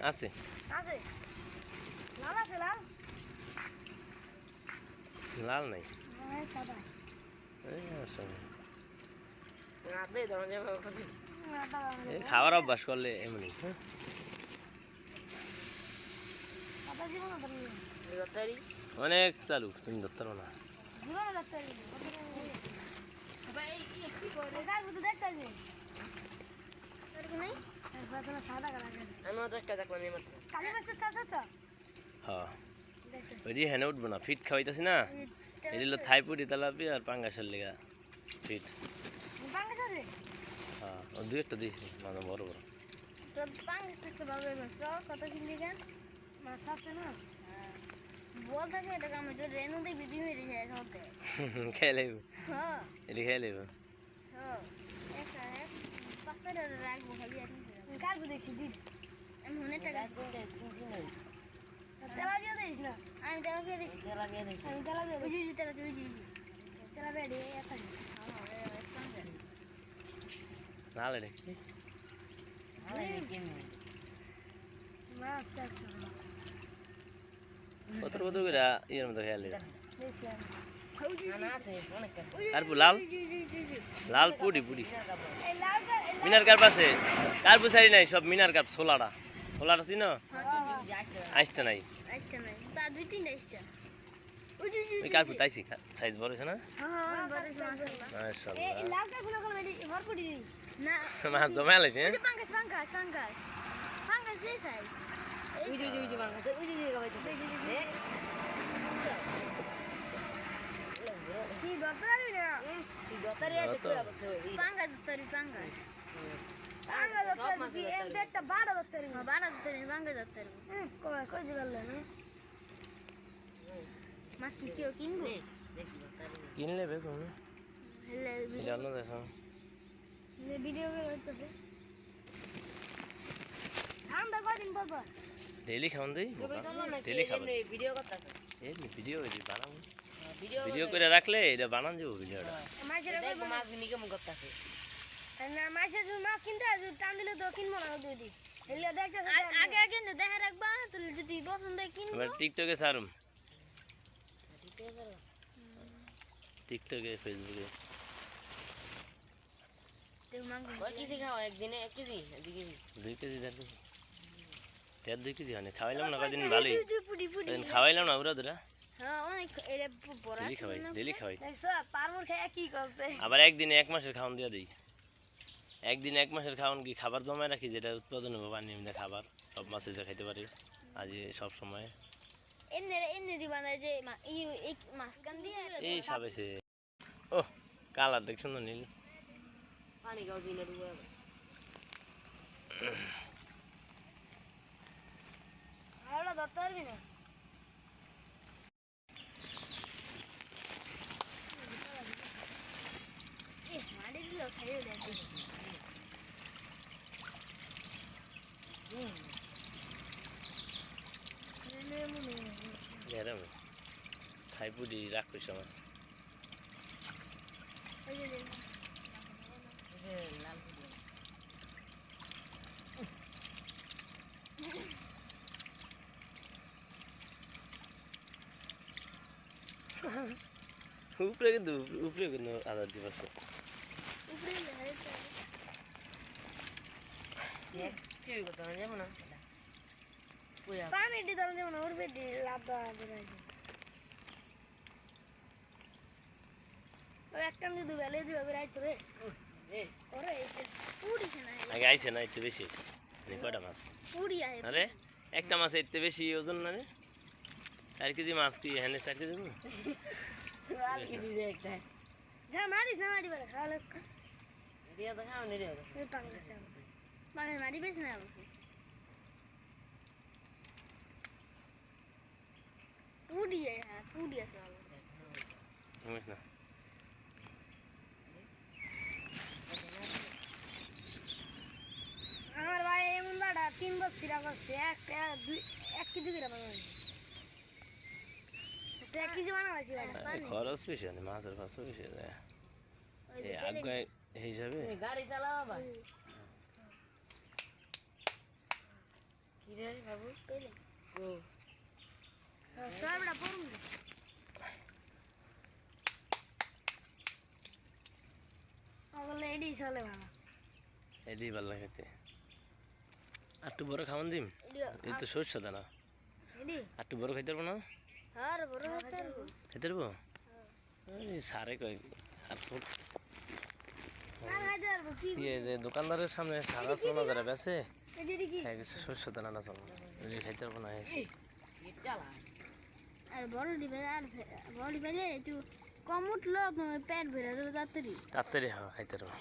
আছে আছে লাল আছে লাল লাল নাই সাদা খাওয়ার অভ্যাস করলে এমনি অনেক চালু তুমি ধরতে পারো না হ্যাঁ ওই যে হেনে উঠবো না ফিট খাওয়াইতেছি না এগুলো থাইপুরি তেলাপি আর পাঙ্গাসের লেগা ফিট হ্যাঁ ও দু একটা দিয়েছি মাঝে বড় বড় খেয়ে লেব এটি খেয়ে লেব তেলাপিয়া দিস না আমি তেলাপিয়া দেখছি আমি তেলাপিয়া দেখছি তেলাপিয়া দিয়ে নালে দেখছি মাছ চাষ কত কত করে ইয়ের মতো খেয়াল দেখছি আর লাল লাল পুরি পুরি মিনার কার্প আছে কার্পু সারি নাই সব মিনার কার্প ছোলাটা ছোলাটা চিনো আইসটা নাই ওই কার্পু তাইছি সাইজ বড় আছে না মাছ জমা লাগছে কিনলে বেশ জানো দেখো ডেইলি খাওয়ান দেই ডেইলি খাবেন ভিডিও বানাবো ভিডিও করে রাখলে এটা বানান যাবো ভিডিওটা মাছ কিনতে টান দিলে তো কিনবো না দুই আগে আগে দেখা রাখবা তাহলে যদি পছন্দ হয় কিনবো এবার টিকটকে ছাড়ুম টিকটকে ফেসবুকে একদিনে 1 কেজি 2 কেজি 2 কেজি হয় খাওয়াইলাম না কদিন ভালোই খাওয়াইলাম না ওরা ধরা ডেলি খাওয়াই আবার একদিনে 1 মাসের খাওয়ান দিয়ে দিই একদিন 1 মাসের খাওয়ান কি খাবার জমায় রাখি যেটা উৎপাদন হবে পানি এমনি খাবার সব মাছ এসে খাইতে পারি আজ সব সময় এই সব এসে ও কালার দেখ সুন্দর নীল ধরতে পারবি না থাইপুরি রাক্ষস মাছ উপরে কিন্তু আধার দিব পানি দিতে যেমন উঠবে লাভ একটা যদি বেলে দিবে রাইতো রে আগে আইছে না একটু বেশি কয়টা মাছ আরে একটা মাছ এতে বেশি ওজন না রে 4 কেজি মাছ কি হ্যাঁ 4 কেজি মারি বেশ না না আমার ভাই এমন দাদা 3 বছর করছে 1 কেজি করে বানাইছে 1 কেজি বানাইছে খরচ বেশি না মাছের খরচ বেশি যায় এই আগে হিসাবে গাড়ি চালাও ভাই কি রে বাবু পেলে ও সবটা পড়ুন আগলে এডি চলে বাবা এডি ভালো খেতে একটু বড় খাওয়ান দিম এই তো সরষে দানা এডি একটু বড় খাইতে পারবো না আর বড় খেতে পারবো এই সারে কই আর ফুট দোকানদারের সামনে সারা চলো যারা বেছে সরষে দানা না চলো খাইতে পারবো না আর বড় দিবে আর বড় দিবে একটু কম উঠলো পেট ভরে যাবে তাড়াতাড়ি হ্যাঁ খাইতে পারবো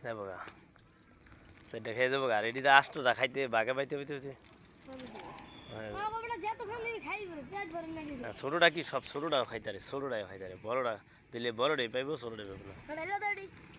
যাবো গা সেটা খেয়ে যাবো গা আর এটি তো আসতো খাইতে বাঘে পাইতে পাইতে ছোটটা কি সব ছোটটাও খাইতে পারে ছোটটাও খাইতে পারে বড়টা দিলে বড়টাই পাইবো ছোটটাই পাইবো না